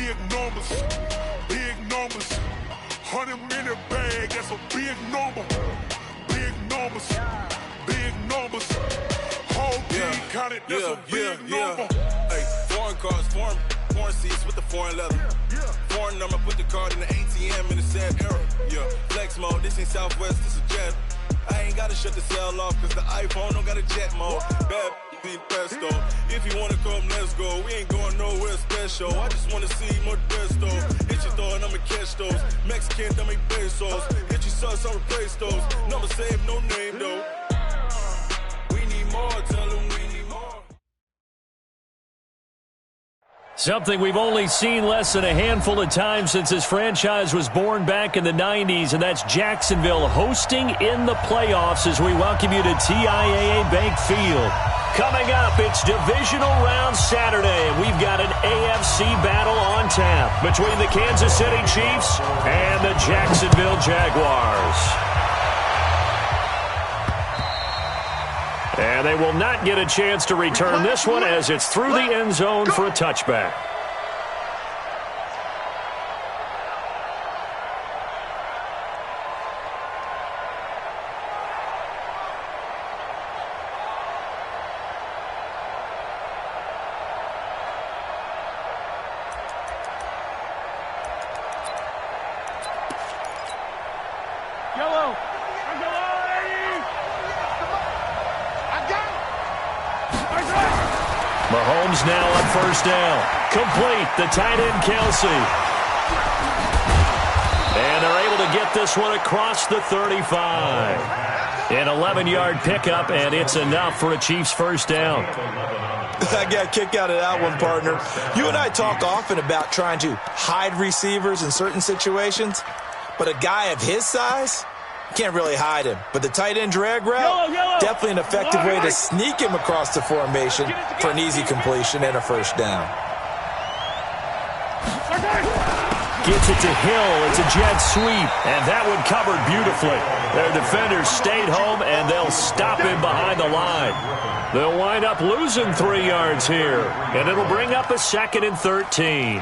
big numbers, big numbers. 100-minute bag, that's a big number. Big numbers, big numbers. Whole team counted, that's a big number. Hey, foreign cars, foreign seats with the foreign leather. Foreign number, put the card in the ATM in the sad era. Yeah, flex mode, this ain't Southwest, this a jet. I ain't gotta shut the cell off, cause the iPhone don't got a jet mode. Bad be pesto. If you wanna come, let's go. We ain't going nowhere special. I just wanna see Modesto. Hit your throw and I'ma catch those. Mexican, dummy pesos. Hit your sauce, I'll replace those. Number save, no name though. We need more, tell them we need more. Something we've only seen less than a handful of times since this franchise was born back in the 90s, and that's Jacksonville hosting in the playoffs as we welcome you to TIAA Bank Field. Coming up, it's Divisional Round Saturday, and we've got an AFC battle on tap between the Kansas City Chiefs and the Jacksonville Jaguars. And they will not get a chance to return this one as it's through the end zone for a touchback. Mahomes now on first down. Complete, the tight end Kelsey. And they're able to get this one across the 35. An 11-yard pickup, and it's enough for a Chiefs first down. I got a kick out of that one, partner. You and I talk often about trying to hide receivers in certain situations, but a guy of his size can't really hide him. But the tight end drag route, definitely an effective way to sneak him across the formation for an easy completion and a first down. Gets it to Hill. It's a jet sweep, and that one covered beautifully. Their defenders stayed home, and they'll stop him behind the line. They'll wind up losing 3 yards here, and it'll bring up a 2nd and 13.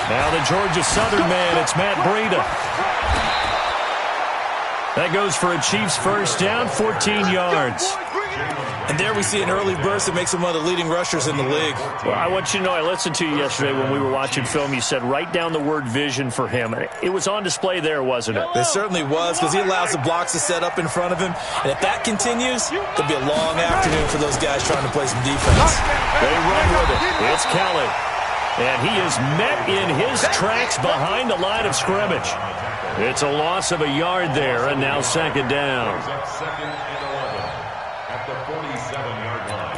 Now the Georgia Southern man, it's Matt Breida. That goes for a Chiefs first down, 14 yards. And there we see an early burst that makes him one of the leading rushers in the league. Well, I want you to know, I listened to you yesterday when we were watching film. You said write down the word vision for him. It was on display there, wasn't it? It certainly was, because he allows the blocks to set up in front of him. And if that continues, it'll be a long afternoon for those guys trying to play some defense. They run with it. It's Kelly. And he is met in his tracks behind the line of scrimmage. It's a loss of a yard there, and now 2nd down. Second and 11 at the 47-yard line.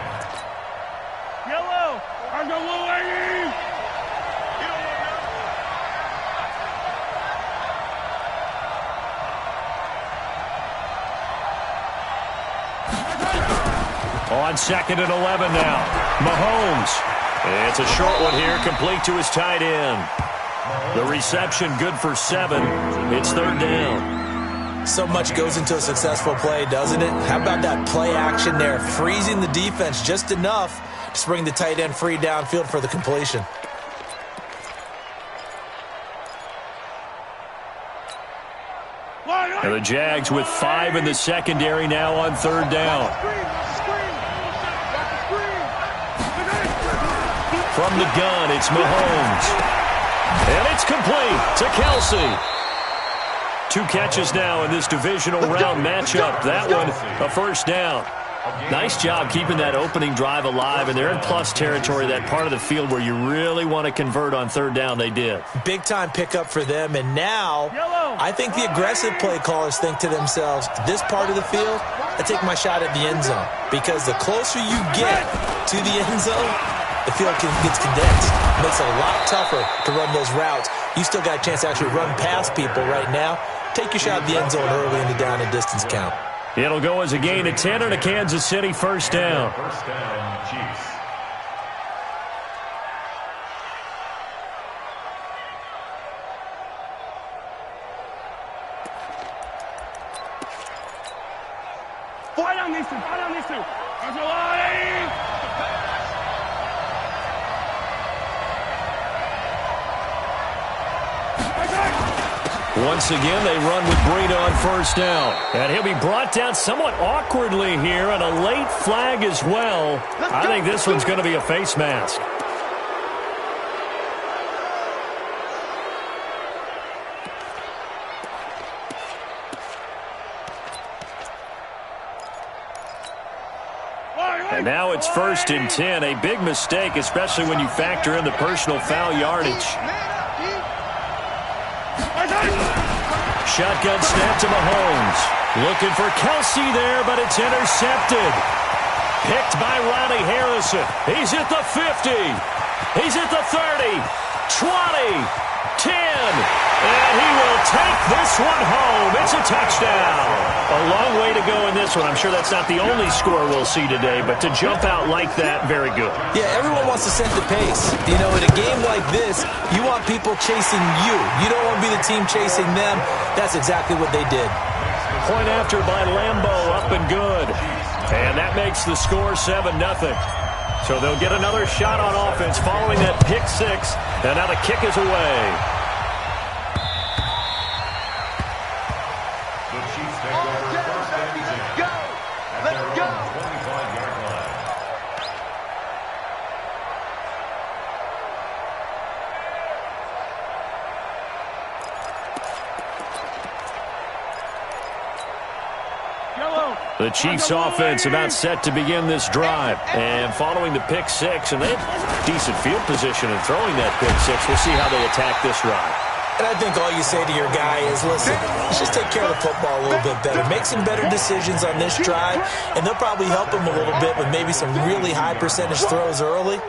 Yellow! I go lady! On 2nd and 11 now. Mahomes. It's a short one here, complete to his tight end. The reception good for 7. It's 3rd down. So much goes into a successful play, doesn't it? How about that play action there, freezing the defense just enough to bring the tight end free downfield for the completion. And the Jags with 5 in the secondary now on 3rd down. From the gun, it's Mahomes. And it's complete to Kelsey. 2 catches now in this divisional round matchup. That one, a first down. Nice job keeping that opening drive alive, and they're in plus territory, that part of the field where you really want to convert on 3rd down. They did. Big-time pickup for them, and now I think the aggressive play callers think to themselves, this part of the field, I take my shot at the end zone, because the closer you get to the end zone, the field gets condensed. It makes it a lot tougher to run those routes. You still got a chance to actually run past people right now. Take your shot at the end zone early in the down and distance count. It'll go as a gain of 10 and a Kansas City first down. First down, Chiefs. Fall down these two. Fall down these two. That's a line. Once again, they run with Breida on first down. And he'll be brought down somewhat awkwardly here, and a late flag as well. I think this one's going to be a face mask. And now it's 1st and 10. A big mistake, especially when you factor in the personal foul yardage. Shotgun snap to Mahomes. Looking for Kelsey there, but it's intercepted. Picked by Ronnie Harrison. He's at the 50. He's at the 30. 20. 10. And he will take this one home. It's a touchdown. A long way to go in this one. I'm sure that's not the only score we'll see today, but to jump out like that, very good. Yeah, everyone wants to set the pace. You know, in a game like this, you want people chasing you. You don't want to be the team chasing them. That's exactly what they did. Point after by Lambo, up and good. And that makes the score 7-0. So they'll get another shot on offense following that pick six. And now the kick is away. The Chiefs take over first and 10. Let's go. 25-yard line. The Chiefs offense about set to begin this drive. And following the pick six, and they have decent field position in throwing that pick six. We'll see how they attack this drive. And I think all you say to your guy is, listen, let's just take care of the football a little bit better. Make some better decisions on this drive, and they'll probably help him a little bit with maybe some really high percentage throws early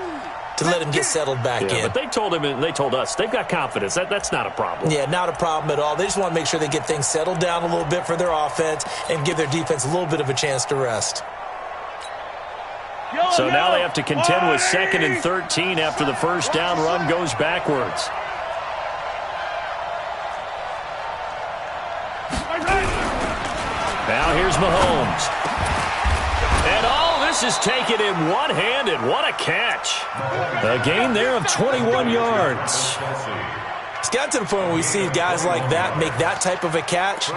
to let him get settled back in. But they told him, and they told us, they've got confidence. That's not a problem. Yeah, not a problem at all. They just want to make sure they get things settled down a little bit for their offense and give their defense a little bit of a chance to rest. So now they have to contend with 2nd and 13 after the first down run goes backwards. Now here's Mahomes. And all this is taken in one-handed. What a catch. A gain there of 21 yards. It's got to the point where we see guys like that make that type of a catch.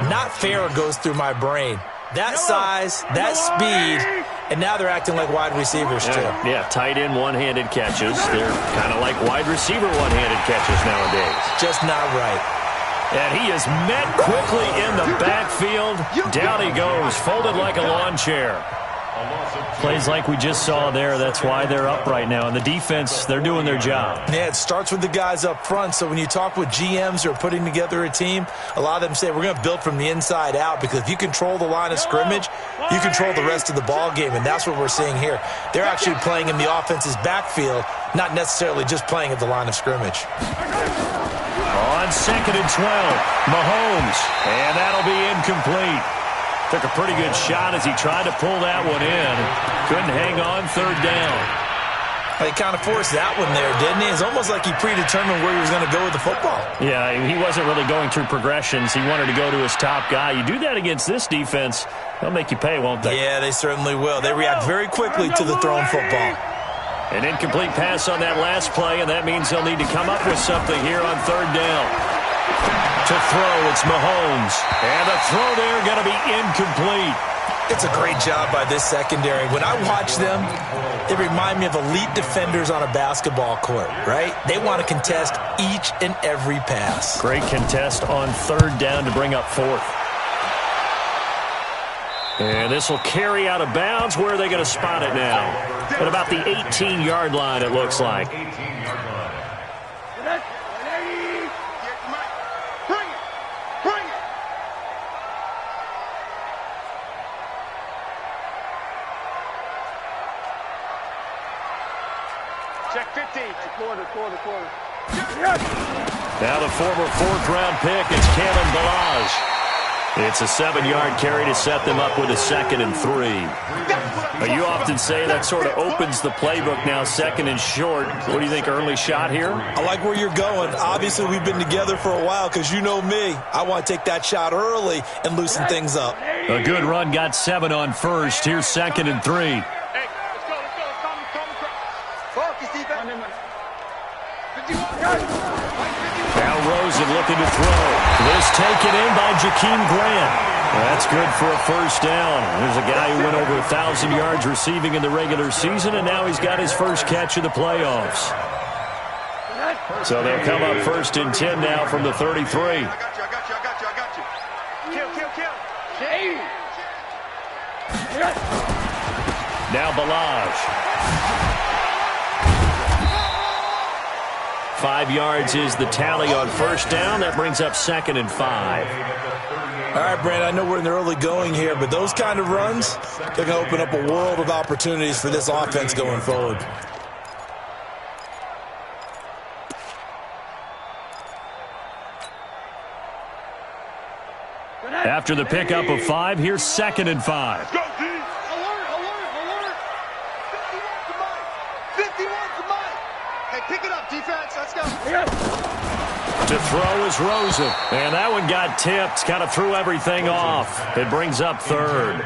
Not fair goes through my brain. That size, that speed, and now they're acting like wide receivers too. Yeah, tight end one-handed catches. They're kind of like wide receiver one-handed catches nowadays. Just not right. And he is met quickly in the backfield. Down he goes, folded like a lawn chair. Plays like we just saw there. That's why they're up right now. And the defense, they're doing their job. Yeah, it starts with the guys up front. So when you talk with GMs who are putting together a team, a lot of them say we're going to build from the inside out, because if you control the line of scrimmage, you control the rest of the ball game. And that's what we're seeing here. They're actually playing in the offense's backfield, not necessarily just playing at the line of scrimmage. On 2nd and 12, Mahomes, and that'll be incomplete. Took a pretty good shot as he tried to pull that one in. Couldn't hang on 3rd down. He kind of forced that one there, didn't he? It's almost like he predetermined where he was going to go with the football. Yeah, he wasn't really going through progressions. He wanted to go to his top guy. You do that against this defense, they'll make you pay, won't they? Yeah, they certainly will. They react very quickly to the thrown football. An incomplete pass on that last play, and that means they'll need to come up with something here on 3rd down. To throw, it's Mahomes. And the throw there going to be incomplete. It's a great job by this secondary. When I watch them, they remind me of elite defenders on a basketball court, right? They want to contest each and every pass. Great contest on 3rd down to bring up 4th. And this will carry out of bounds. Where are they going to spot it now? At about the 18-yard line, it looks like. 18-yard line. Check 15. Quarter. Now the former 4th-round pick is Kalen Balaj. It's a 7-yard carry to set them up with a 2nd and 3. You often say that sort of opens the playbook now, 2nd and short. What do you think, early shot here? I like where you're going. Obviously, we've been together for a while because you know me. I want to take that shot early and loosen things up. A good run got 7 on first. Here's 2nd and 3. Hey, let's go. Focus, defense. Now Rosen looking to throw. This taken in by Jakeem Grant. That's good for a first down. There's a guy who went over 1,000 yards receiving in the regular season, and now he's got his first catch of the playoffs. So they'll come up 1st and 10 now from the 33. I got you. Kill. Now Balaj. 5 yards is the tally on first down. That brings up 2nd and 5. All right, Brandon, I know we're in the early going here, but those kind of runs, they're going to open up a world of opportunities for this offense going forward. After the pickup of 5, here's 2nd and 5. Go, D. Alert. 51's the mic. Hey, pick it up, defense. Let's go. To throw is Rosen. And that one got tipped. Kind of threw everything off. It brings up 3rd.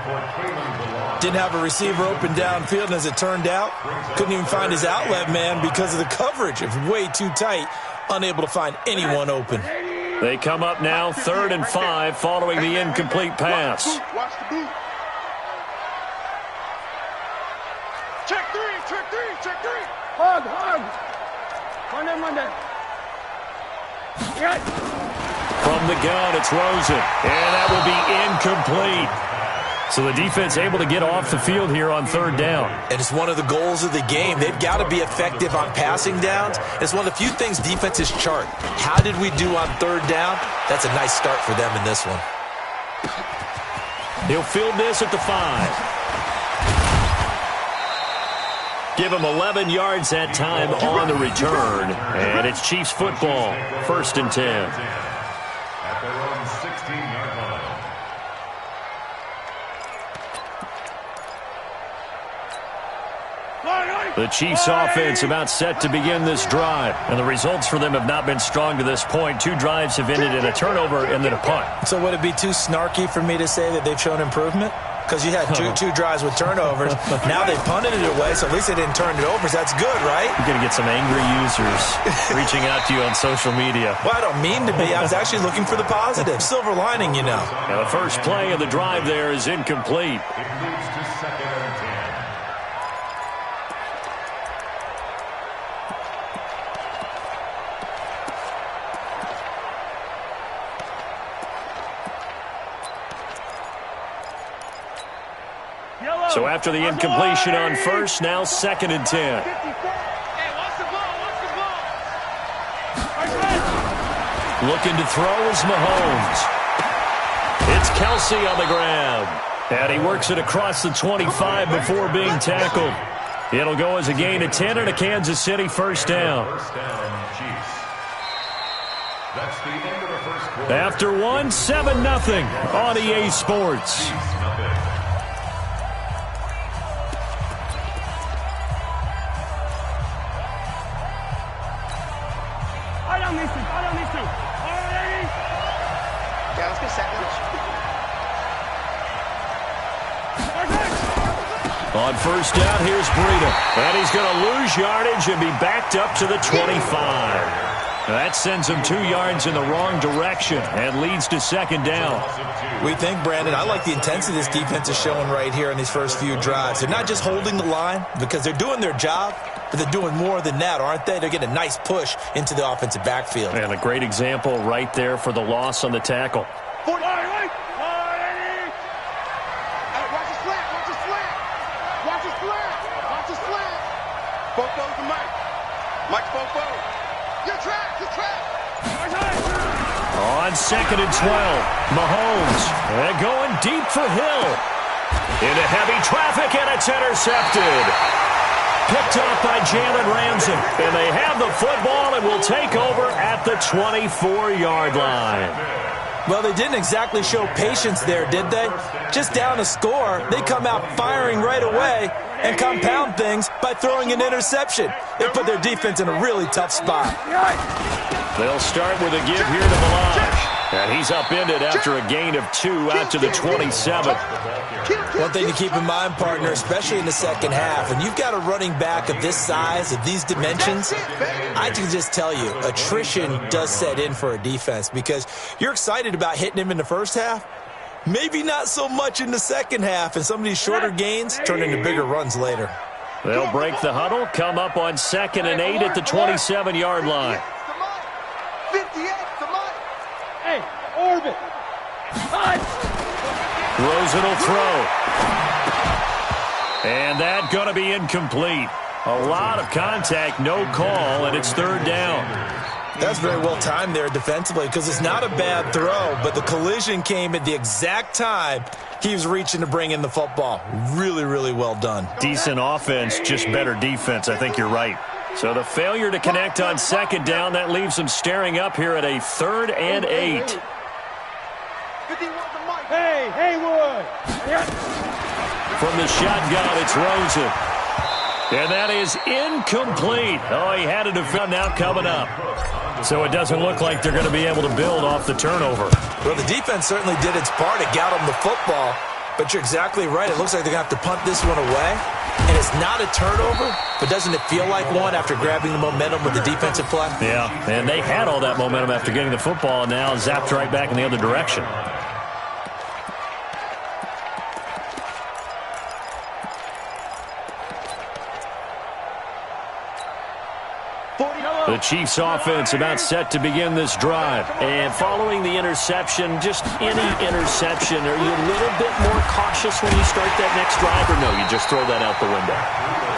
Didn't have a receiver open downfield, and as it turned out, couldn't even find his outlet man because of the coverage. It was way too tight, unable to find anyone open. They come up now 3rd and 5 following the incomplete pass. Watch the boot. Check three. Hug. Monday. From the gun, it's Rosen. And that will be incomplete. So the defense able to get off the field here on 3rd down. And it's one of the goals of the game. They've got to be effective on passing downs. It's one of the few things defenses chart. How did we do on 3rd down? That's a nice start for them in this one. He'll field this at the 5. Give him 11 yards that time on the return. And it's Chiefs football, 1st and 10. At their own 16-yard line. The Chiefs offense about set to begin this drive. And the results for them have not been strong to this point. 2 drives have ended in a turnover and then a punt. So would it be too snarky for me to say that they've shown improvement? Because you had two drives with turnovers. Now they punted it away, so at least they didn't turn it over. So that's good, right? You're going to get some angry users reaching out to you on social media. Well, I don't mean to be. I was actually looking for the positive. Silver lining, you know. Now the first play of the drive there is incomplete. It moves to 2nd and 10. So after the incompletion on first, now 2nd and 10. Hey, watch the ball. Looking to throw is Mahomes. It's Kelsey on the grab. And he works it across the 25 before being tackled. It'll go as a gain of 10 and a Kansas City first down. First down, Chiefs. That's the end of the first quarter. After 1, 7-0 on EA Sports. On first down, here's Breida. And he's going to lose yardage and be backed up to the 25. That sends him 2 yards in the wrong direction and leads to 2nd down. We think, Brandon, I like the intensity this defense is showing right here in these first few drives. They're not just holding the line because they're doing their job, but they're doing more than that, aren't they? They're getting a nice push into the offensive backfield. And a great example right there for the loss on the tackle. On 2nd and 12, Mahomes going deep for Hill. Into heavy traffic, and it's intercepted. Picked off by Jalen Ramsey. And they have the football and will take over at the 24-yard line. Well, they didn't exactly show patience there, did they? Just down a score, they come out firing right away and compound things by throwing an interception. It put their defense in a really tough spot. They'll start with a give here to Melange. And he's upended after a gain of 2 out to the 27. One thing to keep in mind, partner, especially in the second half, when you've got a running back of this size, of these dimensions, I can just tell you, attrition does set in for a defense because you're excited about hitting him in the first half. Maybe not so much in the second half, and some of these shorter gains turn into bigger runs later. They'll break the huddle, come up on 2nd and 8 at the 27-yard line. 58. Hey, orbit. Rosen will throw. And that going to be incomplete. A lot of contact, no call, and it's 3rd down. That's very well timed there defensively because it's not a bad throw, but the collision came at the exact time he was reaching to bring in the football. Really, really well done. Decent offense, just better defense. I think you're right. So the failure to connect on 2nd down, that leaves them staring up here at a 3rd and 8. Hey, Haywood. From the shotgun, it's Rosen. And that is incomplete. Oh, he had a defense now coming up. So it doesn't look like they're going to be able to build off the turnover. Well, the defense certainly did its part. It got them the football. But you're exactly right. It looks like they're going to have to punt this one away. And it's not a turnover, but doesn't it feel like one after grabbing the momentum with the defensive play? Yeah, and they had all that momentum after getting the football and now zapped right back in the other direction. The Chiefs offense about set to begin this drive. And following the interception, just any interception, are you a little bit more cautious when you start that next drive, or no, you just throw that out the window?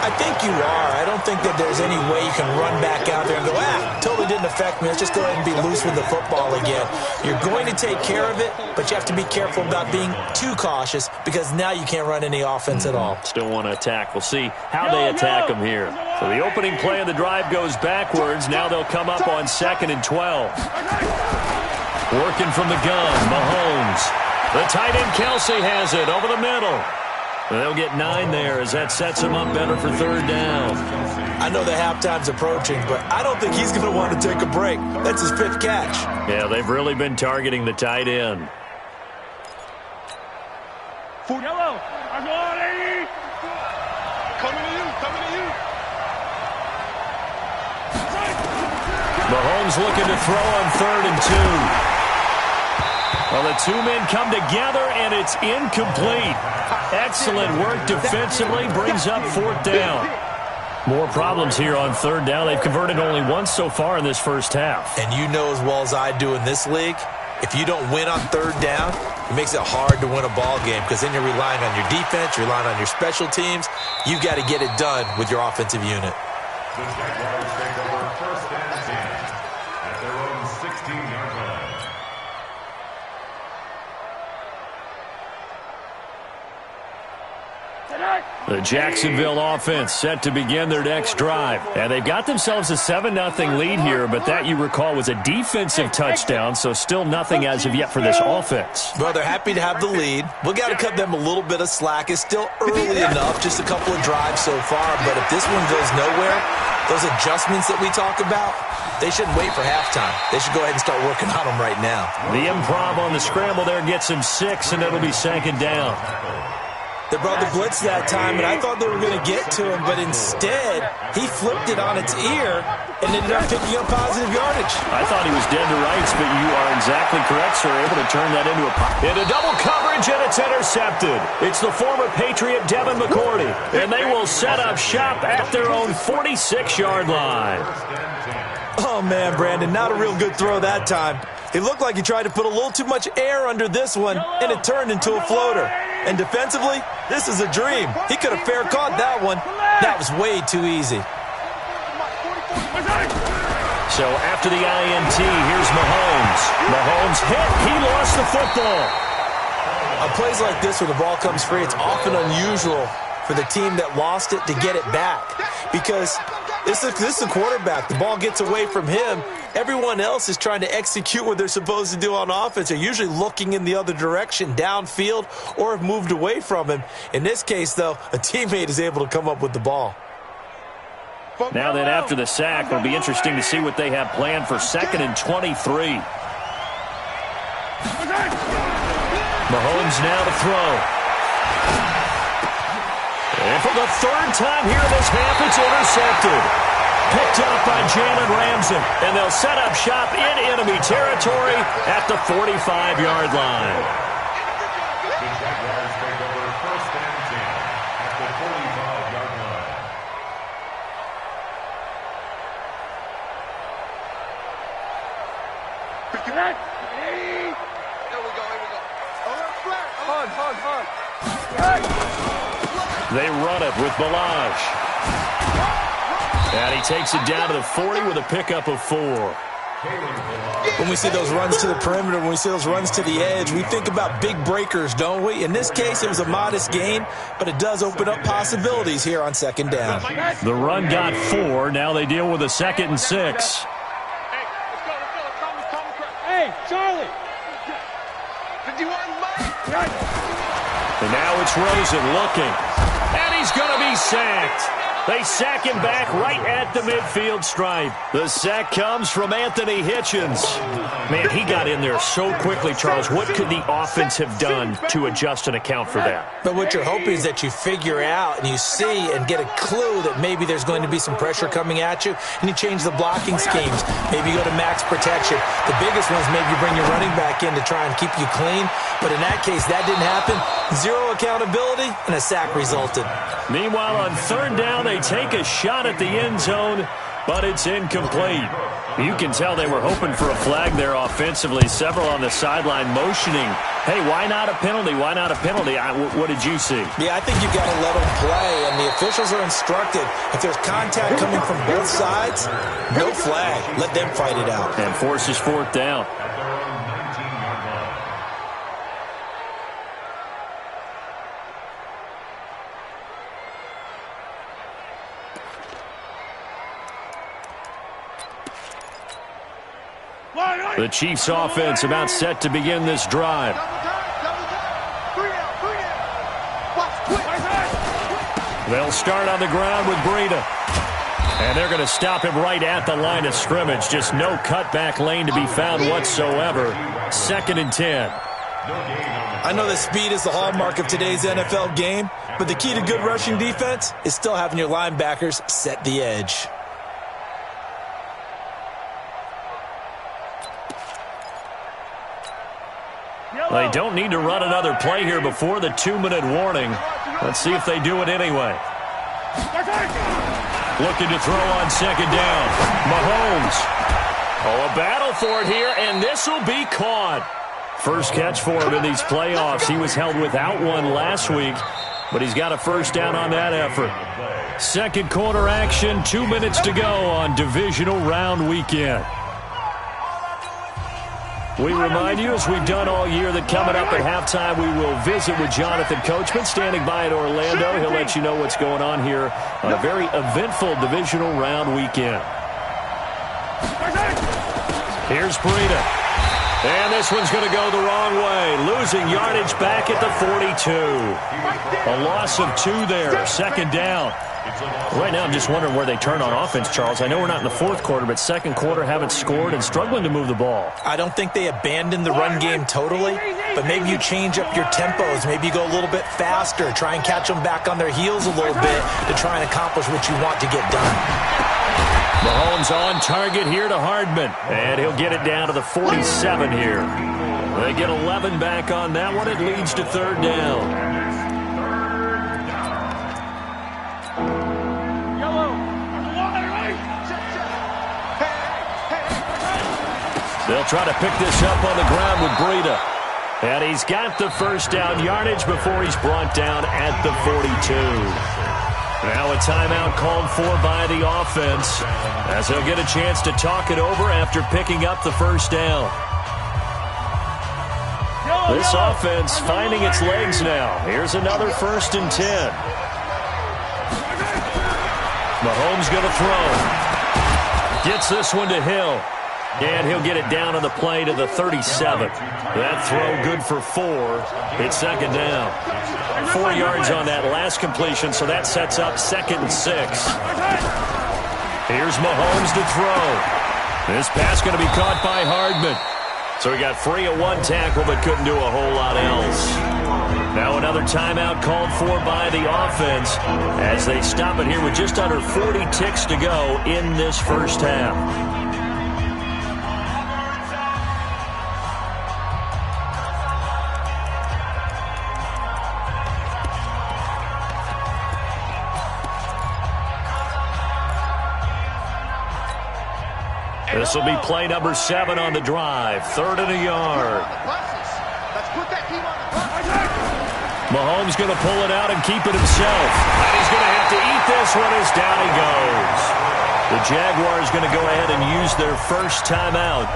I think you are. I don't think that there's any way you can run back out there and go, totally didn't affect me. Let's just go ahead and be loose with the football again. You're going to take care of it, but you have to be careful about being too cautious because now you can't run any offense at all. Still want to attack. We'll see how they attack them here. So the opening play of the drive goes backwards. Now they'll come up on 2nd and 12. Working from the gun, Mahomes. The tight end Kelsey has it over the middle. They'll get 9 there as that sets him up better for 3rd down. I know the halftime's approaching, but I don't think he's going to want to take a break. That's his 5th catch. Yeah, they've really been targeting the tight end. Yellow. Coming to you. Mahomes looking to throw on 3rd and 2. Well, the two men come together, and it's incomplete. Excellent work defensively, brings up 4th down. More problems here on 3rd down. They've converted only once so far in this first half. And you know as well as I do in this league, if you don't win on 3rd down, it makes it hard to win a ball game because then you're relying on your defense, you're relying on your special teams. You've got to get it done with your offensive unit. The Jaguars take over 1st and 10 at their own 16-yard line. The Jacksonville offense set to begin their next drive. And they've got themselves a 7-0 lead here, but that, you recall, was a defensive touchdown, so still nothing as of yet for this offense. Well, they're happy to have the lead. We've got to cut them a little bit of slack. It's still early enough, just a couple of drives so far, but if this one goes nowhere, those adjustments that we talk about, they shouldn't wait for halftime. They should go ahead and start working on them right now. The improv on the scramble there gets him 6, and it'll be 2nd down. They brought the blitz that time, and I thought they were going to get to him, but instead, he flipped it on its ear and ended up picking up positive yardage. I thought he was dead to rights, but you are exactly correct, sir. Able to turn that into into double coverage, and it's intercepted. It's the former Patriot Devin McCourty, and they will set up shop at their own 46-yard line. Oh, man, Brandon, not a real good throw that time. It looked like he tried to put a little too much air under this one, and it turned into a floater. And defensively, this is a dream. He could have fair caught that one. That was way too easy. So after the INT, here's Mahomes. Mahomes hit. He lost the football. On plays like this where the ball comes free, it's often unusual for the team that lost it to get it back. Because This is a quarterback. The ball gets away from him. Everyone else is trying to execute what they're supposed to do on offense. They're usually looking in the other direction, downfield, or have moved away from him. In this case, though, a teammate is able to come up with the ball. Now then, after the sack, it'll be interesting to see what they have planned for 2nd and 23. Mahomes now to throw. And for the 3rd time here this half, it's intercepted. Picked up by Jalen Ramsey. And they'll set up shop in enemy territory at the 45-yard line. The Jaguars take over 1st and 10 at the 45-yard line. They run it with Balaj. And he takes it down to the 40 with a pickup of 4. When we see those runs to the perimeter, when we see those runs to the edge, we think about big breakers, don't we? In this case, it was a modest gain, but it does open up possibilities here on 2nd down. The run got 4. Now they deal with a 2nd and 6. Hey, Charlie! Did you want money? And now it's Rosen looking. And he's going to be sacked. They sack him back right at the midfield stripe. The sack comes from Anthony Hitchens. Man, he got in there so quickly, Charles. What could the offense have done to adjust and account for that? But what you're hoping is that you figure out and you see and get a clue that maybe there's going to be some pressure coming at you, and you change the blocking schemes. Maybe you go to max protection. The biggest one is maybe you bring your running back in to try and keep you clean. But in that case, that didn't happen. 0 accountability, and a sack resulted. Meanwhile, on 3rd down, they take a shot at the end zone, but it's incomplete. You can tell they were hoping for a flag there offensively. Several on the sideline motioning, hey, why not a penalty? Why not a penalty? What did you see? Yeah, I think you've got to let them play, and the officials are instructed. If there's contact coming from both sides, no flag. Let them fight it out. And forces 4th down. The Chiefs offense about set to begin this drive. They'll start on the ground with Breida. And they're going to stop him right at the line of scrimmage. Just no cutback lane to be found whatsoever. 2nd and 10. I know that speed is the hallmark of today's NFL game, but the key to good rushing defense is still having your linebackers set the edge. They don't need to run another play here before the 2-minute warning. Let's see if they do it anyway. Looking to throw on 2nd down. Mahomes. Oh, a battle for it here, and this will be caught. First catch for him in these playoffs. He was held without one last week, but he's got a 1st down on that effort. 2nd quarter action, 2 minutes to go on divisional round weekend. We remind you, as we've done all year, that coming up at halftime, we will visit with Jonathan Coachman, standing by in Orlando. He'll let you know what's going on here on a very eventful divisional round weekend. Here's Breida. And this one's going to go the wrong way. Losing yardage back at the 42. A loss of 2 there. 2nd down. Right now, I'm just wondering where they turn on offense, Charles. I know we're not in the 4th quarter, but 2nd quarter haven't scored and struggling to move the ball. I don't think they abandoned the run game totally, but maybe you change up your tempos. Maybe you go a little bit faster. Try and catch them back on their heels a little bit to try and accomplish what you want to get done. Mahomes on target here to Hardman, and he'll get it down to the 47 here. They get 11 back on that one. It leads to 3rd down. They'll try to pick this up on the ground with Breida. And he's got the 1st down yardage before he's brought down at the 42. Now a timeout called for by the offense, as he'll get a chance to talk it over after picking up the 1st down. This offense finding its legs now. Here's another 1st and 10. Mahomes going to throw. Gets this one to Hill. And he'll get it down on the play to the 37. That throw good for 4. It's second down. 4 yards on that last completion, so that sets up 2nd and 6. Here's Mahomes to throw. This pass going to be caught by Hardman. So he got free of 1 tackle but couldn't do a whole lot else. Now another timeout called for by the offense as they stop it here with just under 40 ticks to go in this first half. This will be play number 7 on the drive. 3rd and a yard. Mahomes going to pull it out and keep it himself. And he's going to have to eat this one as down he goes. The Jaguars going to go ahead and use their first timeout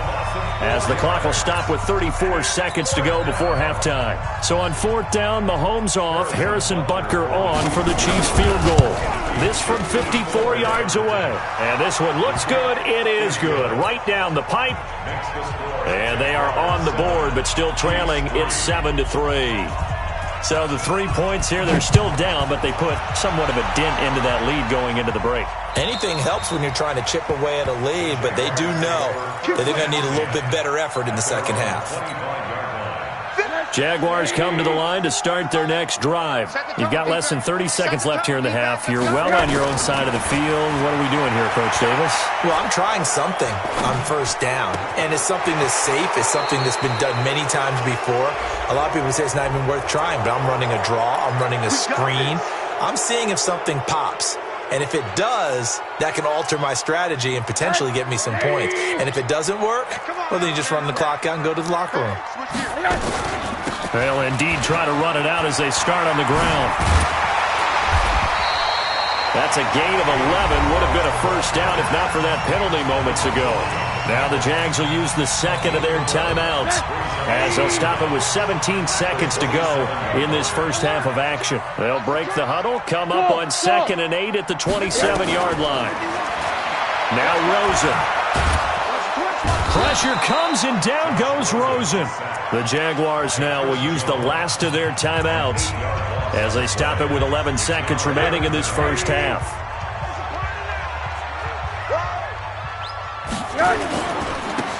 as the clock will stop with 34 seconds to go before halftime. So on 4th down, Mahomes off, Harrison Butker on for the Chiefs field goal. This from 54 yards away. And this one looks good. It is good. Right down the pipe. And they are on the board, but still trailing. It's 7-3. So the 3 points here, they're still down, but they put somewhat of a dent into that lead going into the break. Anything helps when you're trying to chip away at a lead, but they do know that they're going to need a little bit better effort in the second half. Jaguars come to the line to start their next drive. You've got less than 30 seconds left here in the half. You're well on your own side of the field. What are we doing here, Coach Davis? Well, I'm trying something on 1st down, and it's something that's safe. It's something that's been done many times before. A lot of people say it's not even worth trying, but I'm running a draw. I'm running a screen. I'm seeing if something pops. And if it does, that can alter my strategy and potentially get me some points. And if it doesn't work, well, then you just run the clock out and go to the locker room. They'll indeed try to run it out as they start on the ground. That's a gain of 11. Would have been a first down if not for that penalty moments ago. Now the Jags will use the 2nd of their timeouts as they'll stop it with 17 seconds to go in this first half of action. They'll break the huddle, come up on 2nd and 8 at the 27-yard line. Now Rosen. Pressure comes and down goes Rosen. The Jaguars now will use the last of their timeouts as they stop it with 11 seconds remaining in this first half.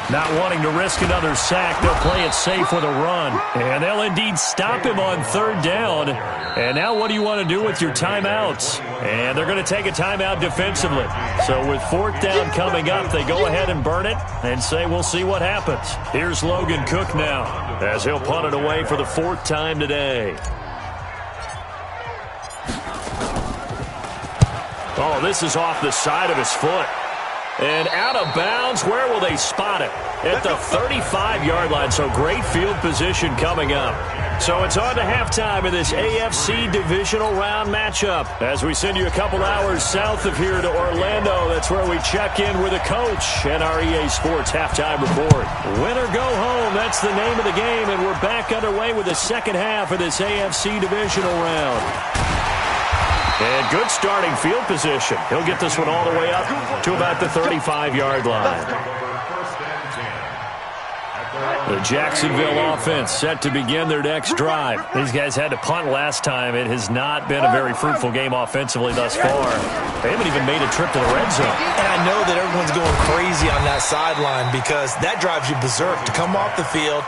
Not wanting to risk another sack, they'll play it safe with a run. And they'll indeed stop him on 3rd down. And now what do you want to do with your timeouts? And they're going to take a timeout defensively. So with 4th down coming up, they go ahead and burn it and say we'll see what happens. Here's Logan Cook now as he'll punt it away for the 4th time today. Oh, this is off the side of his foot. And out of bounds, where will they spot it? At the 35-yard line, so great field position coming up. So it's on to halftime in this AFC divisional round matchup. As we send you a couple hours south of here to Orlando, that's where we check in with a coach and our EA Sports halftime report. Win or go home, that's the name of the game, and we're back underway with the second half of this AFC divisional round. And good starting field position. He'll get this one all the way up to about the 35-yard line. The Jacksonville offense set to begin their next drive. These guys had to punt last time. It has not been a very fruitful game offensively thus far. They haven't even made a trip to the red zone. And I know that everyone's going crazy on that sideline because that drives you berserk to come off the field,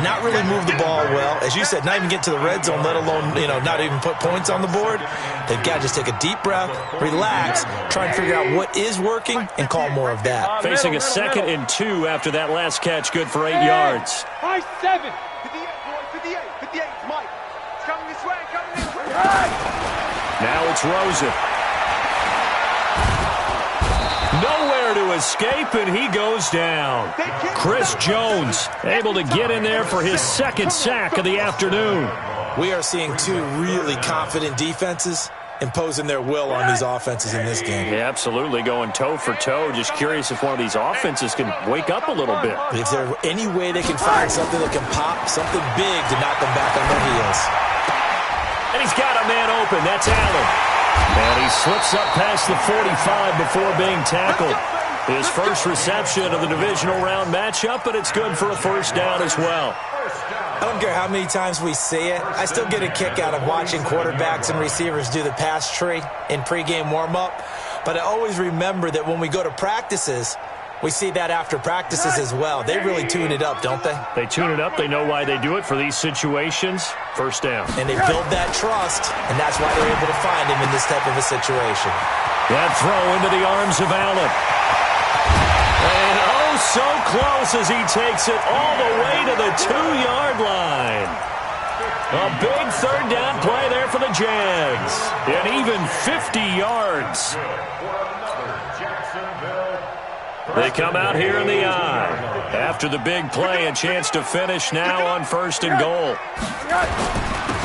not really move the ball well. As you said, not even get to the red zone, let alone, not even put points on the board. They've got to just take a deep breath, relax, try and figure out what is working, and call more of that. Facing a 2nd and 2 after that last catch, good for 8 yards. 5-7. 58, boy. 58, Mike. It's coming this way, Now it's Rosen. Nowhere to escape, and he goes down. Chris Jones able to get in there for his 2nd sack of the afternoon. We are seeing 2 really confident defenses imposing their will on these offenses in this game. Yeah, absolutely, going toe for toe. Just curious if one of these offenses can wake up a little bit. Is there any way they can find something that can pop, something big to knock them back on their heels? And he's got a man open. That's Allen. And he slips up past the 45 before being tackled. His first reception of the divisional round matchup, but it's good for a first down as well. I don't care how many times we see it. I still get a kick out of watching quarterbacks and receivers do the pass tree in pregame warm-up. But I always remember that when we go to practices, we see that after practices as well. They really tune it up, don't they? They tune it up. They know why they do it for these situations. First down. And they build that trust, and that's why they're able to find him in this type of a situation. That throw into the arms of Allen. And oh, so close as he takes it all the way to the 2-yard line. A big third down play there for the Jags. And even 50 yards. They come out here in the eye. After the big play, a chance to finish now on 1st and goal.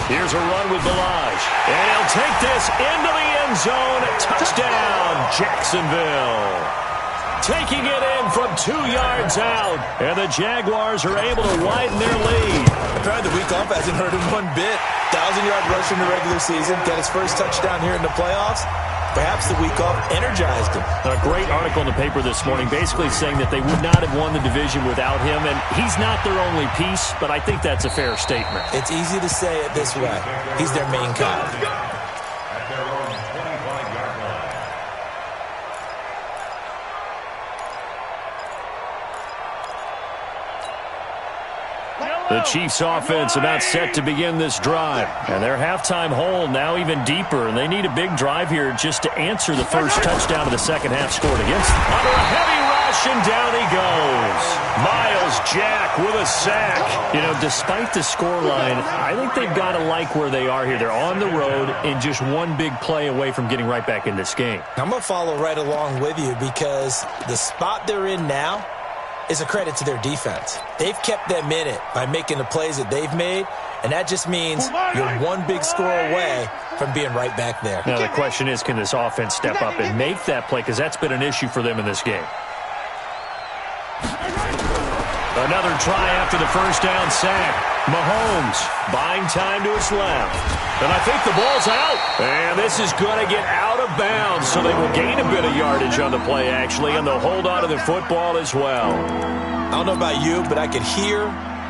Here's a run with Balaj. And he'll take this into the end zone. Touchdown, Jacksonville. Taking it in from 2 yards out. And the Jaguars are able to widen their lead. Apparently the week off hasn't hurt him one bit. 1,000-yard rush in the regular season. Got his first touchdown here in the playoffs. Perhaps the week off energized him. A great article in the paper this morning basically saying that they would not have won the division without him, and he's not their only piece, but I think that's a fair statement. It's easy to say it this way. He's their main guy. At their own 25-yard line. The Chiefs offense about set to begin this drive. And their halftime hole now even deeper. And they need a big drive here just to answer the first touchdown of the second half scored against them. Under a heavy rush, and down he goes. Miles Jack with a sack. You know, despite the scoreline, I think they've got to like where they are here. They're on the road and just one big play away from getting right back in this game. I'm going to follow right along with you because the spot they're in now is a credit to their defense. They've kept them in it by making the plays that they've made, and that just means you're one big score away from being right back there. Now the question is, can this offense step up and make that play? Because that's been an issue for them in this game. Another try after the first down sack. Mahomes buying time to his left. And I think the ball's out. And this is going to get out of bounds, so they will gain a bit of yardage on the play, actually, and they'll hold on to the football as well. I don't know about you, but I could hear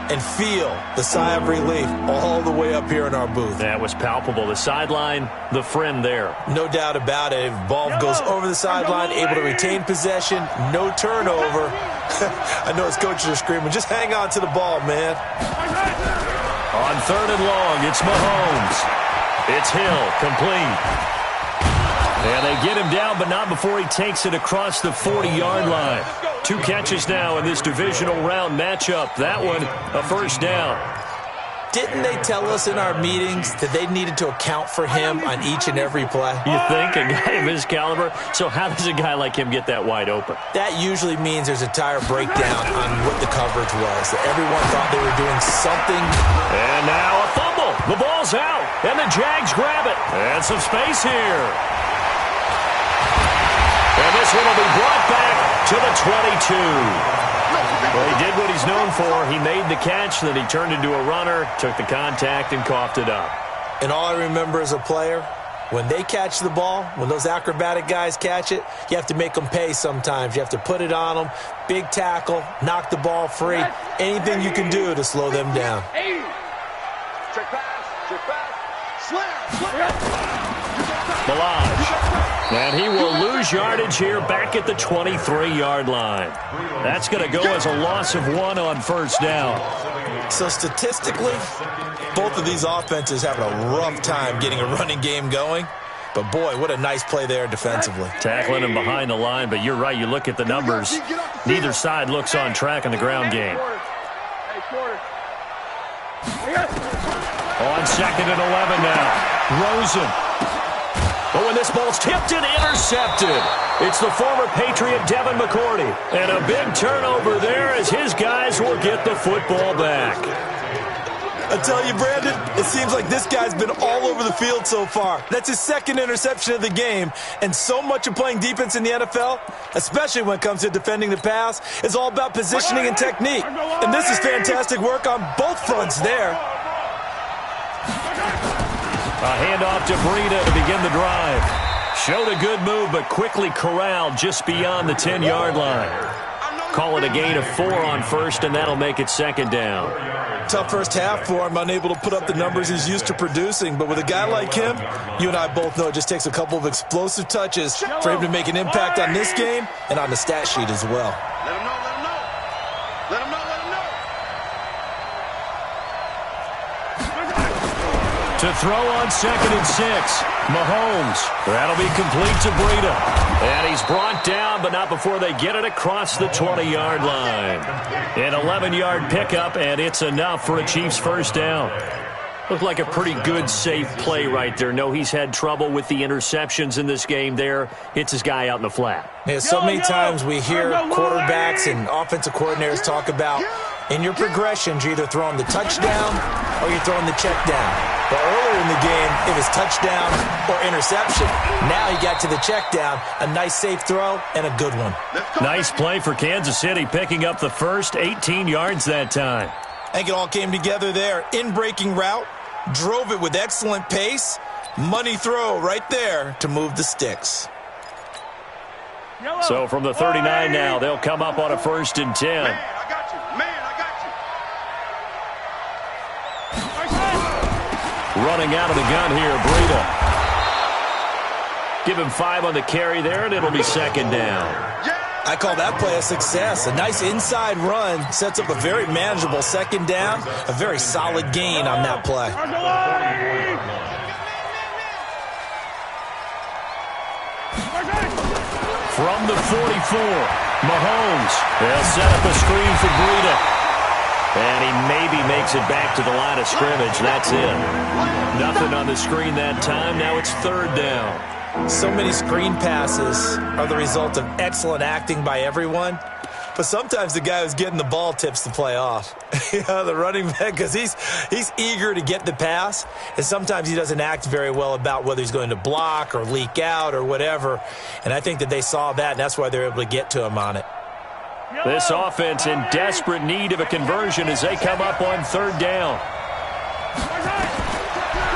and feel the sigh of relief all the way up here in our booth. That was palpable. The sideline, the friend there. No doubt about it. Ball goes over the sideline, able to retain possession, no turnover. I know his coaches are screaming, just hang on to the ball, man. On 3rd and long, it's Mahomes. It's Hill, complete. And they get him down, but not before he takes it across the 40-yard line. 2 catches now in this divisional round matchup. That one, a first down. Didn't they tell us in our meetings that they needed to account for him on each and every play? You think? A guy of his caliber? So how does a guy like him get that wide open? That usually means there's a tire breakdown on what the coverage was. That everyone thought they were doing something. And now a fumble. The ball's out. And the Jags grab it. And some space here. And this one will be brought back to the 22. Well, he did what he's known for. He made the catch, then he turned into a runner, took the contact, and coughed it up. And all I remember as a player, when they catch the ball, when those acrobatic guys catch it, you have to make them pay sometimes. You have to put it on them, big tackle, knock the ball free, anything you can do to slow them down. Check pass, slam. Balaj. And he will lose yardage here back at the 23-yard line. That's going to go as a loss of 1 on first down. So statistically, both of these offenses having a rough time getting a running game going. But, boy, what a nice play there defensively. Tackling him behind the line, but you're right. You look at the numbers. Neither side looks on track in the ground game. On 2nd and 11 now. Rosen. But when this ball's tipped and intercepted, it's the former Patriot Devin McCourty. And a big turnover there as his guys will get the football back. I tell you, Brandon, it seems like this guy's been all over the field so far. That's his 2nd interception of the game. And so much of playing defense in the NFL, especially when it comes to defending the pass, is all about positioning and technique. And this is fantastic work on both fronts there. A handoff to Breida to begin the drive. Showed a good move, but quickly corralled just beyond the 10-yard line. Call it a gain of 4 on first, and that'll make it second down. Tough first half for him, unable to put up the numbers he's used to producing. But with a guy like him, you and I both know it just takes a couple of explosive touches for him to make an impact on this game and on the stat sheet as well. Let him know, let him know. Let him know, let him know. To throw on 2nd and 6. Mahomes. That'll be complete to Breida. And he's brought down, but not before they get it across the 20-yard line. An 11-yard pickup, and it's enough for a Chiefs first down. Looked like a pretty good, safe play right there. No, he's had trouble with the interceptions in this game there. Hits his guy out in the flat. Yeah, so many times we hear quarterbacks and offensive coordinators talk about in your progressions, you're either throwing the touchdown or you're throwing the check down. But earlier in the game, it was touchdown or interception. Now he got to the check down, a nice safe throw, and a good one. Nice play for Kansas City, picking up the first 18 yards that time. I think it all came together there. In-breaking route, drove it with excellent pace. Money throw right there to move the sticks. So from the 39 now, they'll come up on a 1st and 10. Man, I got you. Man, I got you. Running out of the gun here, Breida. Give him 5 on the carry there, and it'll be second down. I call that play a success. A nice inside run sets up a very manageable second down. A very solid gain on that play. From the 44, Mahomes. They'll set up a screen for Breida. And he maybe makes it back to the line of scrimmage. That's it. Nothing on the screen that time. Now it's 3rd down. So many screen passes are the result of excellent acting by everyone. But sometimes the guy who's getting the ball tips the play off. The running back, because he's eager to get the pass. And sometimes he doesn't act very well about whether he's going to block or leak out or whatever. And I think that they saw that, and that's why they're able to get to him on it. This offense in desperate need of a conversion as they come up on 3rd down.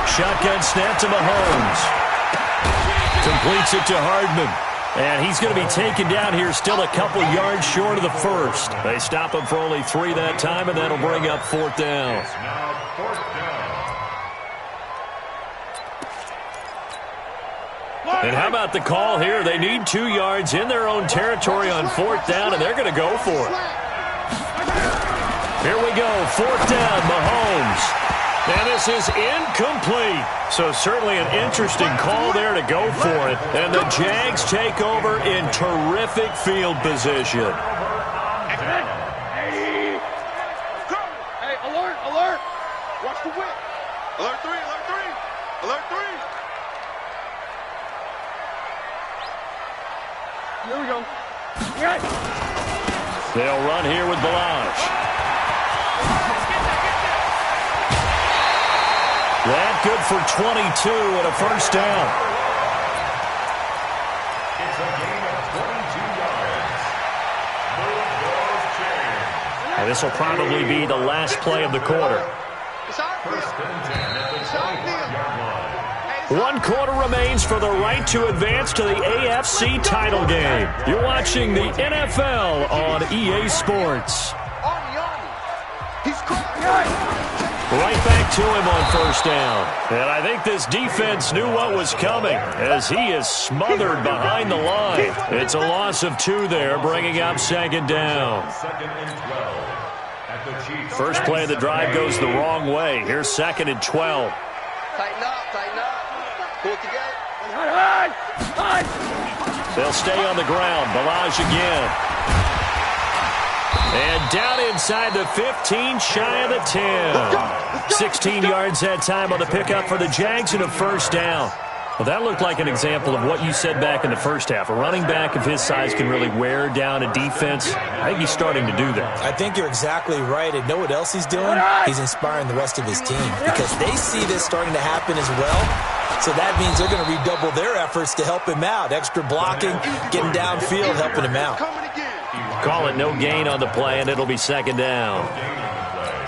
Shotgun snap to Mahomes. Completes it to Hardman. And he's going to be taken down here still a couple yards short of the first. They stop him for only 3 that time, and that'll bring up 4th down. And how about the call here? They need 2 yards in their own territory on 4th down, and they're going to go for it. Here we go, 4th down, Mahomes. And this is incomplete. So certainly an interesting call there to go for it. And the Jags take over in terrific field position. Hey, alert, alert. Watch the whip. Alert 3, alert 3. Alert 3. Here we go. Yes. They'll run here with Balaj. That good for 22 and a first down. It's a gain of 22 yards. And this will probably be the last play of the quarter. First and 10 at the 25-yard line. 1 quarter remains for the right to advance to the AFC title game. You're watching the NFL on EA Sports. He's caught. Right back to him on first down. And I think this defense knew what was coming as he is smothered behind the line. It's a loss of 2 there, bringing up second down. First play of the drive goes the wrong way. Here's 2nd and 12. Tighten up, tighten up. Pull it together. They'll stay on the ground. Balaj again. And down inside the 15, shy of the 10. 16 yards that time on the pickup for the Jags and a first down. Well, that looked like an example of what you said back in the first half. A running back of his size can really wear down a defense. I think he's starting to do that. I think you're exactly right. And know what else he's doing? He's inspiring the rest of his team because they see this starting to happen as well. So that means they're going to redouble their efforts to help him out. Extra blocking, getting downfield, helping him out. Call it no gain on the play, and it'll be second down.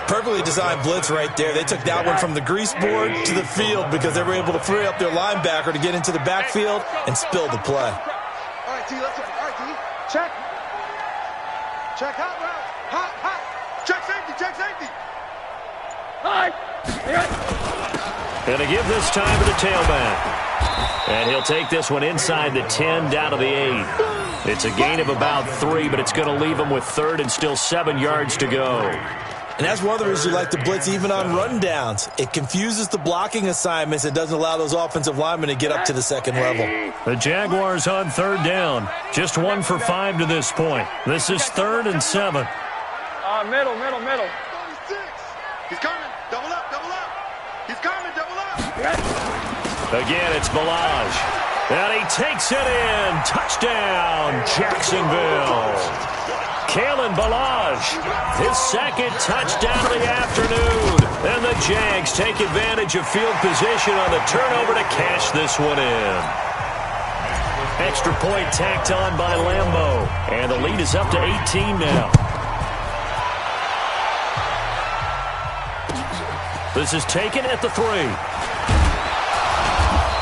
Perfectly designed blitz right there. They took that one from the grease board to the field because they were able to free up their linebacker to get into the backfield and spill the play. All right, T, let's go. All right, T, check. Check hot route. Hot. Check safety. Hi. Going to give this time to the tailback. And he'll take this one inside the 10 down to the 8. It's a gain of about 3, but it's going to leave him with 3rd and still 7 yards to go. And that's one of the reasons you like to blitz even on rundowns. It confuses the blocking assignments. It doesn't allow those offensive linemen to get up to the second level. The Jaguars on 3rd down. Just 1 for 5 to this point. This is 3rd and 7. Middle. 36. He's coming. Double up. He's coming. Double up. Again, it's Balaj. And he takes it in. Touchdown, Jacksonville. Kalen Balaj, his 2nd touchdown of the afternoon. And the Jags take advantage of field position on the turnover to cash this one in. Extra point tacked on by Lambeau. And the lead is up to 18 now. This is taken at the 3.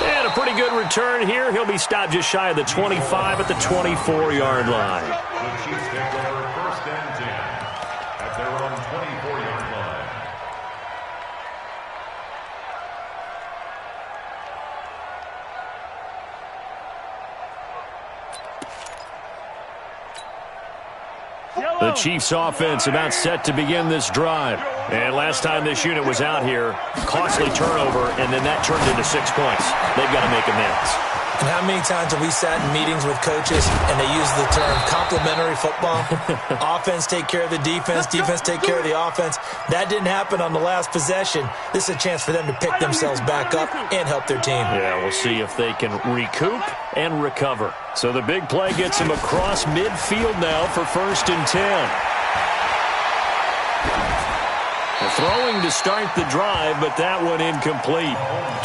And a pretty good return here. He'll be stopped just shy of the 25 at the 24-yard line. The Chiefs take over 1st and 10 at their own 24-yard line. The Chiefs offense about set to begin this drive. And last time this unit was out here, costly turnover, and then that turned into 6 points. They've got to make amends. And how many times have we sat in meetings with coaches and they use the term complementary football? Offense take care of the defense, defense take care of the offense. That didn't happen on the last possession. This is a chance for them to pick themselves back up and help their team. Yeah, we'll see if they can recoup and recover. So the big play gets him across midfield now for 1st and 10. Throwing to start the drive, but that one incomplete.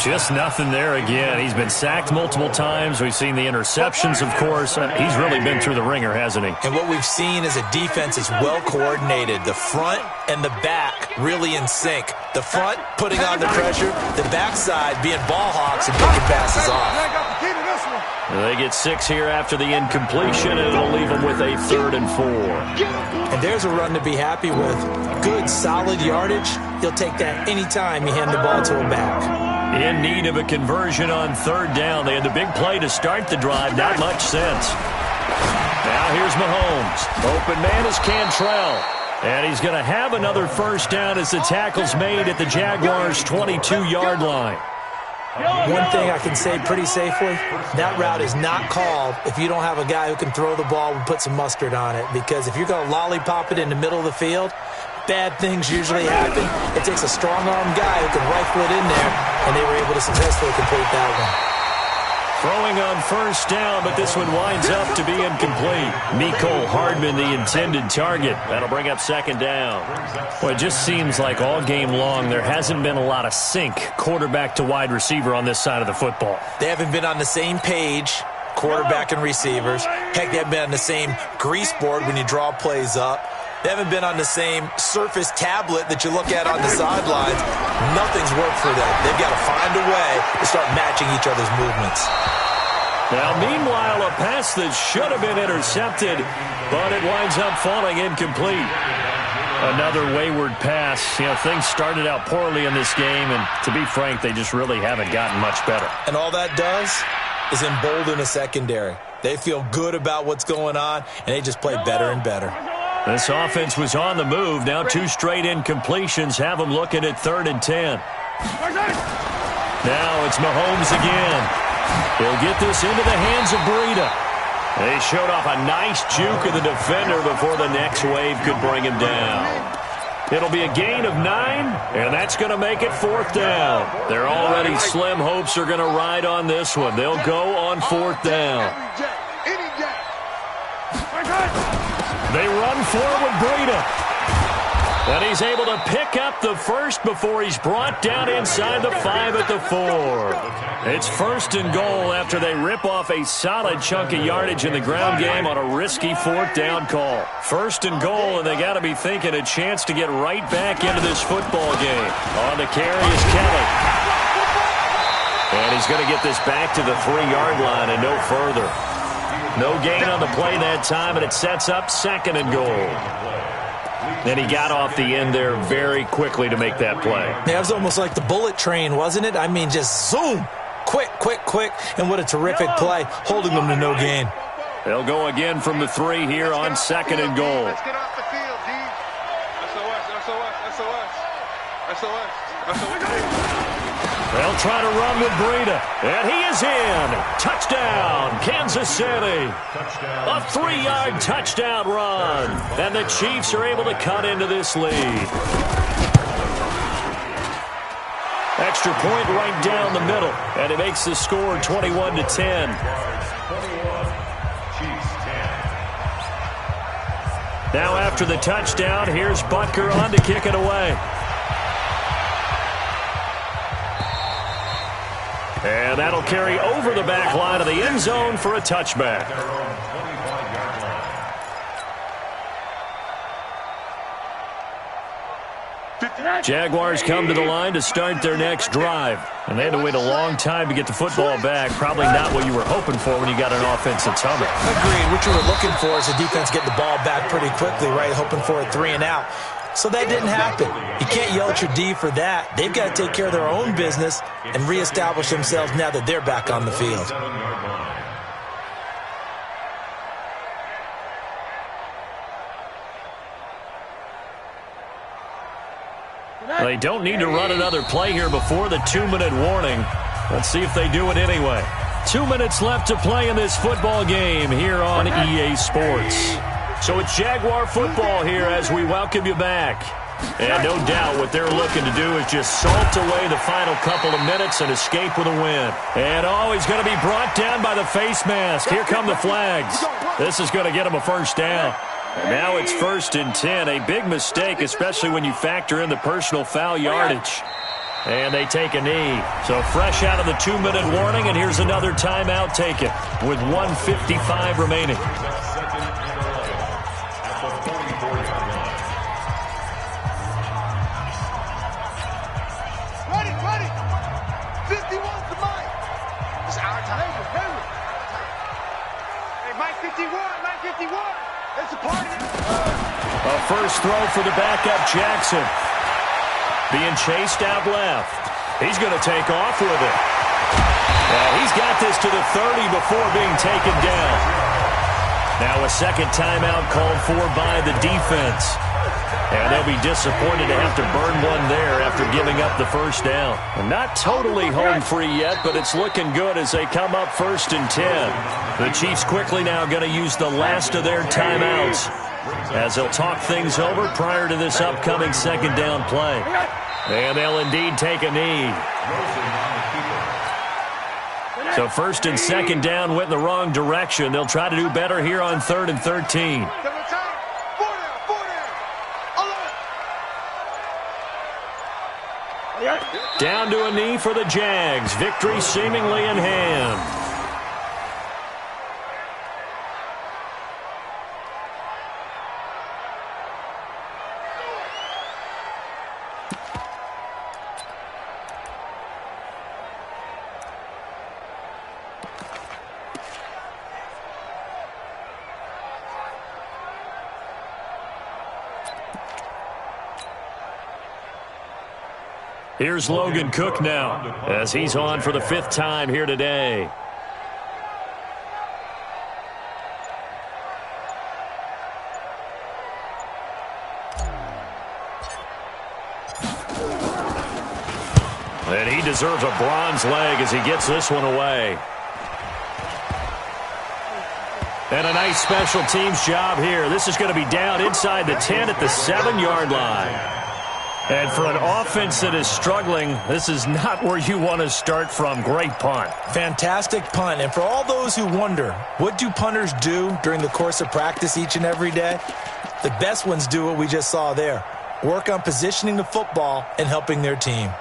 Just nothing there again. He's been sacked multiple times. We've seen the interceptions, of course. He's really been through the ringer, hasn't he? And what we've seen is a defense that's well coordinated. The front and the back really in sync. The front putting on the pressure, the backside being ball hawks and picking passes off. They get 6 here after the incompletion, and it'll leave them with a 3rd and 4. And there's a run to be happy with. Good, solid yardage. He'll take that anytime you hand the ball to him back. In need of a conversion on 3rd down. They had the big play to start the drive. Not much sense. Now here's Mahomes. Open man is Cantrell. And he's going to have another 1st down as the tackle's made at the Jaguars' 22-yard line. One thing I can say pretty safely, that route is not called if you don't have a guy who can throw the ball and put some mustard on it. Because if you're going to lollipop it in the middle of the field, bad things usually happen. It takes a strong-arm guy who can rifle it in there, and they were able to successfully complete that one. Throwing on 1st down, but this one winds up to be incomplete. Mecole Hardman, the intended target. That'll bring up 2nd down. Well, it just seems like all game long there hasn't been a lot of sync quarterback to wide receiver on this side of the football. They haven't been on the same page, quarterback and receivers. Heck, they haven't been on the same grease board when you draw plays up. They haven't been on the same Surface tablet that you look at on the sidelines. Nothing's worked for them. They've got to find a way to start matching each other's movements. Now, meanwhile, a pass that should have been intercepted, but it winds up falling incomplete. Another wayward pass. You know, things started out poorly in this game, and to be frank, they just really haven't gotten much better. And all that does is embolden a secondary. They feel good about what's going on, and they just play better and better. This offense was on the move. Now 2 straight incompletions have them looking at 3rd and 10. Now it's Mahomes again. He'll get this into the hands of Breida. They showed off a nice juke of the defender before the next wave could bring him down. It'll be a gain of 9, and that's going to make it 4th down. Their already slim hopes are going to ride on this one. They'll go on 4th down. They run forward with Breida. And he's able to pick up the first before he's brought down inside the 5 at the 4. It's 1st and goal after they rip off a solid chunk of yardage in the ground game on a risky 4th down call. 1st and goal, and they got to be thinking a chance to get right back into this football game. On the carry is Kelly. And he's going to get this back to the 3-yard line and no further. No gain on the play that time, and it sets up 2nd and goal. And he got off the end there very quickly to make that play. Yeah, it was almost like the bullet train, wasn't it? I mean, just zoom. Quick, quick, quick. And what a terrific play, holding them to no gain. They'll go again from the 3 here on 2nd and goal. Let's get off the field, D. SOS. They'll try to run with Breida. And he is in. Touchdown, Kansas City. A 3-yard touchdown run. And the Chiefs are able to cut into this lead. Extra point right down the middle. And it makes the score 21-10. Now after the touchdown, here's Butker on to kick it away. And that'll carry over the back line of the end zone for a touchback. Jaguars come to the line to start their next drive. And they had to wait a long time to get the football back. Probably not what you were hoping for when you got an offense that's humming. Agreed. What you were looking for is the defense getting the ball back pretty quickly, right? Hoping for a 3 and out. So that didn't happen. You can't yell at your D for that. They've got to take care of their own business and reestablish themselves now that they're back on the field. They don't need to run another play here before the 2-minute warning. Let's see if they do it anyway. 2 minutes left to play in this football game here on EA Sports. So it's Jaguar football here as we welcome you back. And no doubt what they're looking to do is just salt away the final couple of minutes and escape with a win. And he's going to be brought down by the face mask. Here come the flags. This is going to get him a first down. And now it's 1st and 10. A big mistake, especially when you factor in the personal foul yardage. And they take a knee. So fresh out of the 2-minute warning, and here's another timeout taken with 1:55 remaining. A first throw for the backup, Jackson. Being chased out left. He's going to take off with it. He's got this to the 30 before being taken down. Now a second timeout called for by the defense. And they'll be disappointed to have to burn one there after giving up the first down. And not totally home free yet, but it's looking good as they come up 1st and 10. The Chiefs quickly now going to use the last of their timeouts as they'll talk things over prior to this upcoming second down play. And they'll indeed take a knee. So 1st and 2nd down went in the wrong direction. They'll try to do better here on 3rd and 13. Down to a knee for the Jags. Victory seemingly in hand. Here's Logan Cook now as he's on for the 5th time here today. And he deserves a bronze leg as he gets this one away. And a nice special teams job here. This is going to be down inside the 10 at the 7-yard line. And for an offense that is struggling, this is not where you want to start from. Great punt. Fantastic punt. And for all those who wonder, what do punters do during the course of practice each and every day? The best ones do what we just saw there. work on positioning the football and helping their team.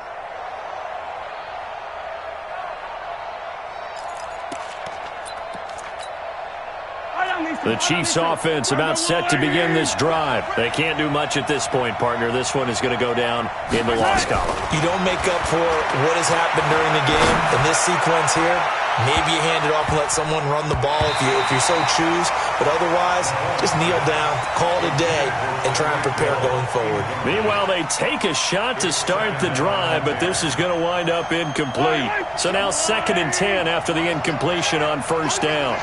The Chiefs offense about set to begin this drive. They can't do much at this point, partner. This one is going to go down in the loss column. You don't make up for what has happened during the game. In this sequence here, maybe you hand it off and let someone run the ball if you so choose. But otherwise, just kneel down, call it a day, and try and prepare going forward. Meanwhile, they take a shot to start the drive, but this is going to wind up incomplete. So now 2nd and 10 after the incompletion on 1st down.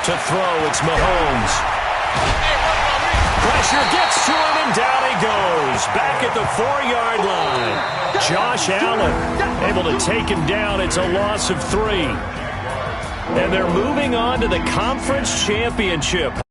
To throw, it's Mahomes. Pressure gets to him, and down he goes. Back at the 4-yard line. Josh Allen able to take him down. It's a loss of 3. And they're moving on to the conference championship.